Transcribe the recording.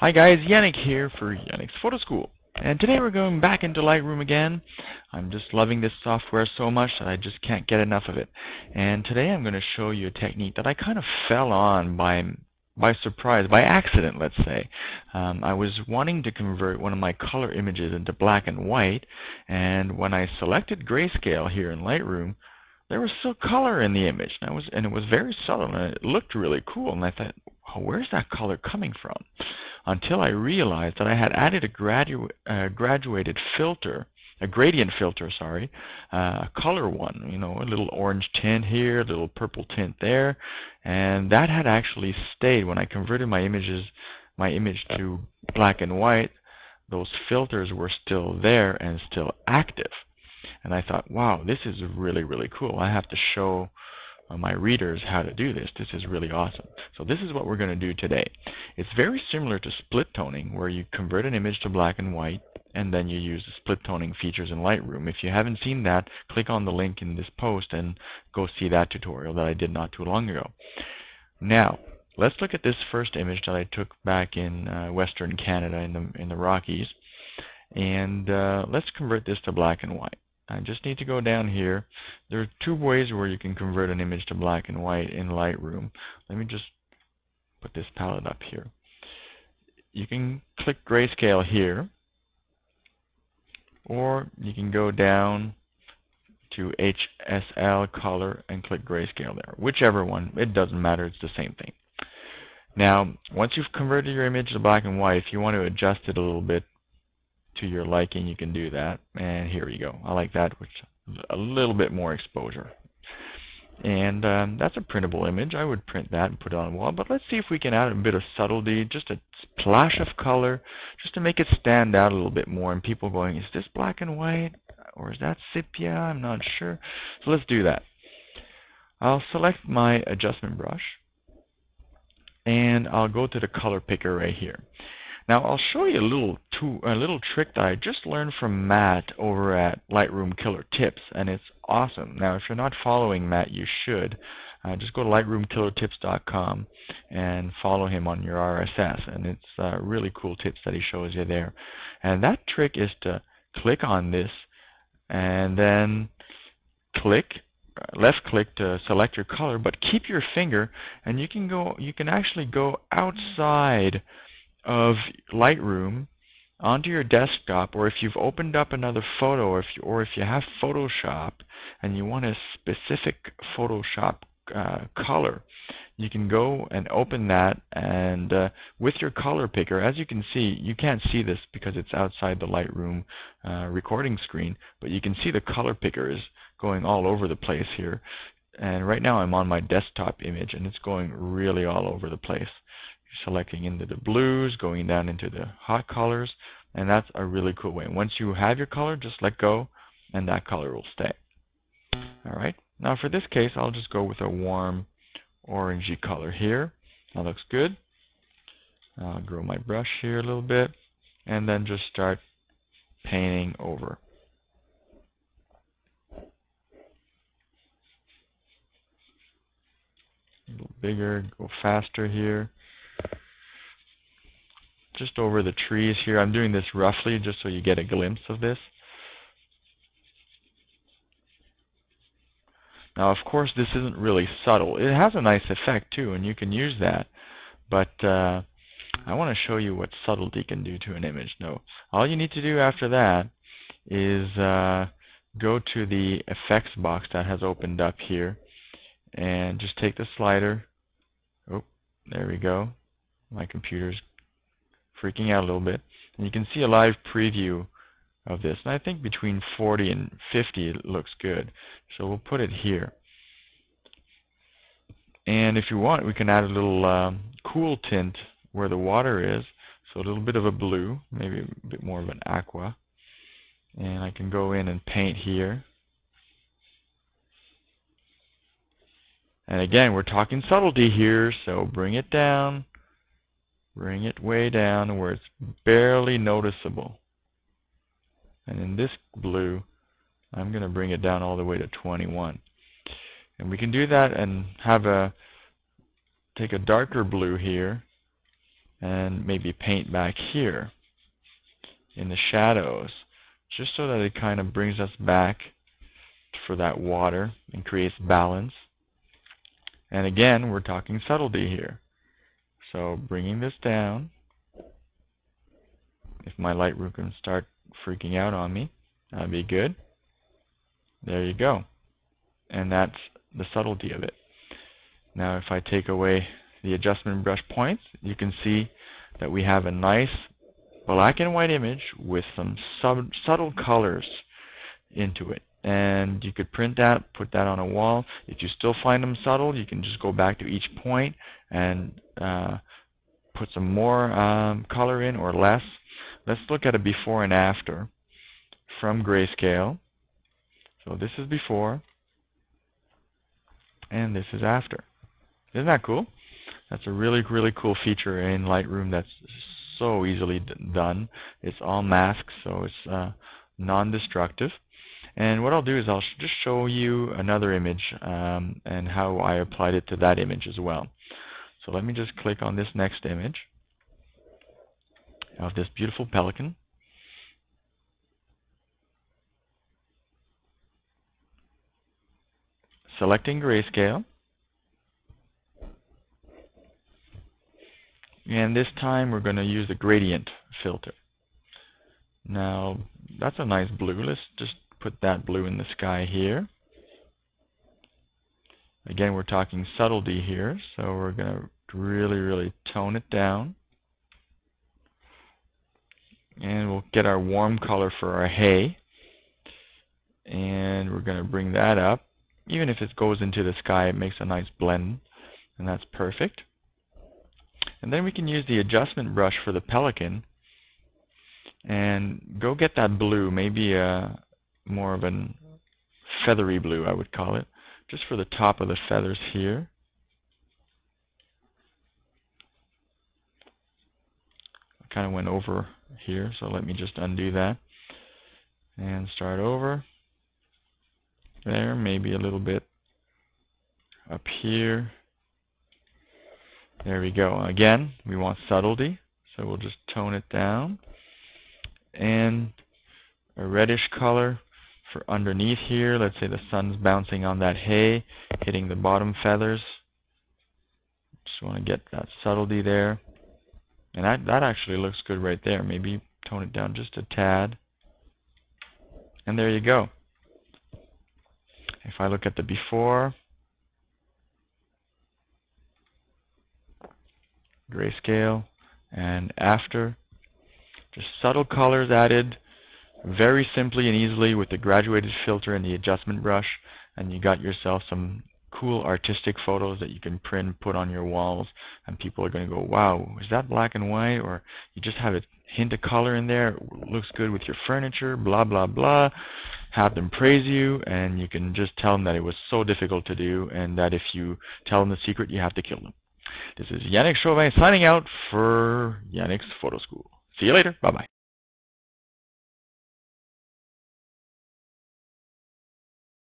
Hi guys, Yannick here for Yannick's Photo School. And today we're going back into Lightroom again. I'm just loving this software so much that I just can't get enough of it. And today I'm going to show you a technique that I kind of fell on by surprise, by accident, let's say. I was wanting to convert one of my color images into black and white, and when I selected grayscale here in Lightroom, there was still color in the image, and it was very subtle, and it looked really cool. And I thought, oh, where's that color coming from? Until I realized that I had added a graduated filter, a gradient filter, sorry, a color one, a little orange tint here, a little purple tint there, and that had actually stayed when I converted my image to black and white. Those filters were still there and still active. And I thought, wow, this is really, really cool. I have to show my readers how to do this. This is really awesome. So this is what we're going to do today. It's very similar to split toning, where you convert an image to black and white, and then you use the split toning features in Lightroom. If you haven't seen that, click on the link in this post and go see that tutorial that I did not too long ago. Now, let's look at this first image that I took back in Western Canada in the Rockies, and let's convert this to black and white. I just need to go down here. There are two ways where you can convert an image to black and white in Lightroom. Let me just put this palette up here. You can click grayscale here, or you can go down to HSL color and click grayscale there. Whichever one, it doesn't matter, it's the same thing. Now, once you've converted your image to black and white, if you want to adjust it a little bit to your liking, you can do that. And here you go. I like that, which is a little bit more exposure. And that's a printable image. I would print that and put it on the wall. But let's see if we can add a bit of subtlety, just a splash of color, just to make it stand out a little bit more. And people going, is this black and white? Or is that sepia? I'm not sure. So let's do that. I'll select my adjustment brush, and I'll go to the color picker right here. Now I'll show you a little trick that I just learned from Matt over at Lightroom Killer Tips, and it's awesome. Now if you're not following Matt, you should. Just go to lightroomkillertips.com and follow him on your RSS, and it's really cool tips that he shows you there. And that trick is to click on this and then left click to select your color, but keep your finger, and you can actually go outside of Lightroom onto your desktop, or if you've opened up another photo, or if you have Photoshop and you want a specific Photoshop color, you can go and open that, and with your color picker, as you can see, you can't see this because it's outside the Lightroom recording screen, but you can see the color picker is going all over the place here. And right now I'm on my desktop image, and it's going really all over the place. Selecting into the blues, going down into the hot colors, and that's a really cool way. Once you have your color, just let go, and that color will stay. Alright, now for this case, I'll just go with a warm orangey color here. That looks good. I'll grow my brush here a little bit, and then just start painting over. A little bigger, go faster here. Just over the trees here. I'm doing this roughly just so you get a glimpse of this. Now, of course, this isn't really subtle. It has a nice effect too, and you can use that. But I want to show you what subtlety can do to an image. No, all you need to do after that is go to the effects box that has opened up here, and just take the slider. Oh, there we go. My computer's freaking out a little bit, and you can see a live preview of this, and I think between 40 and 50 it looks good, so we'll put it here. And if you want, we can add a little cool tint where the water is, so a little bit of a blue, maybe a bit more of an aqua, and I can go in and paint here. And again, we're talking subtlety here, so bring it down. Bring it way down where it's barely noticeable. And in this blue, I'm going to bring it down all the way to 21. And we can do that and take a darker blue here and maybe paint back here in the shadows, just so that it kind of brings us back for that water and creates balance. And again, we're talking subtlety here. So bringing this down, if my Lightroom can start freaking out on me, that'd be good. There you go. And that's the subtlety of it. Now if I take away the adjustment brush points, you can see that we have a nice black and white image with some subtle colors into it. And you could print that, put that on a wall. If you still find them subtle, you can just go back to each point and put some more color in or less. Let's look at a before and after from Grayscale. So this is before, and this is after. Isn't that cool? That's a really, really cool feature in Lightroom that's so easily done. It's all masks, so it's non-destructive. And what I'll do is I'll just show you another image and how I applied it to that image as well. So let me just click on this next image of this beautiful pelican. Selecting Grayscale. And this time we're going to use the gradient filter. Now that's a nice blue. Let's just put that blue in the sky here. Again, we're talking subtlety here, so we're going to really, really tone it down. And we'll get our warm color for our hay. And we're going to bring that up. Even if it goes into the sky, it makes a nice blend, and that's perfect. And then we can use the adjustment brush for the pelican and go get that blue, maybe more of a feathery blue, I would call it, just for the top of the feathers here. I kind of went over here, so let me just undo that and start over. There, maybe a little bit up here. There we go. Again, we want subtlety, so we'll just tone it down. And a reddish color for underneath here. Let's say the sun's bouncing on that hay, hitting the bottom feathers. Just want to get that subtlety there. And that actually looks good right there. Maybe tone it down just a tad. And there you go. If I look at the before, Grayscale, and after, just subtle colors added very simply and easily with the graduated filter and the adjustment brush, and you got yourself some cool artistic photos that you can print, put on your walls, and people are going to go, wow, is that black and white? Or you just have a hint of color in there, it looks good with your furniture, blah blah blah. Have them praise you, and you can just tell them that it was so difficult to do, and that if you tell them the secret, you have to kill them. This is Yannick Chauvin signing out for Yannick's Photo School. See you later. Bye-bye.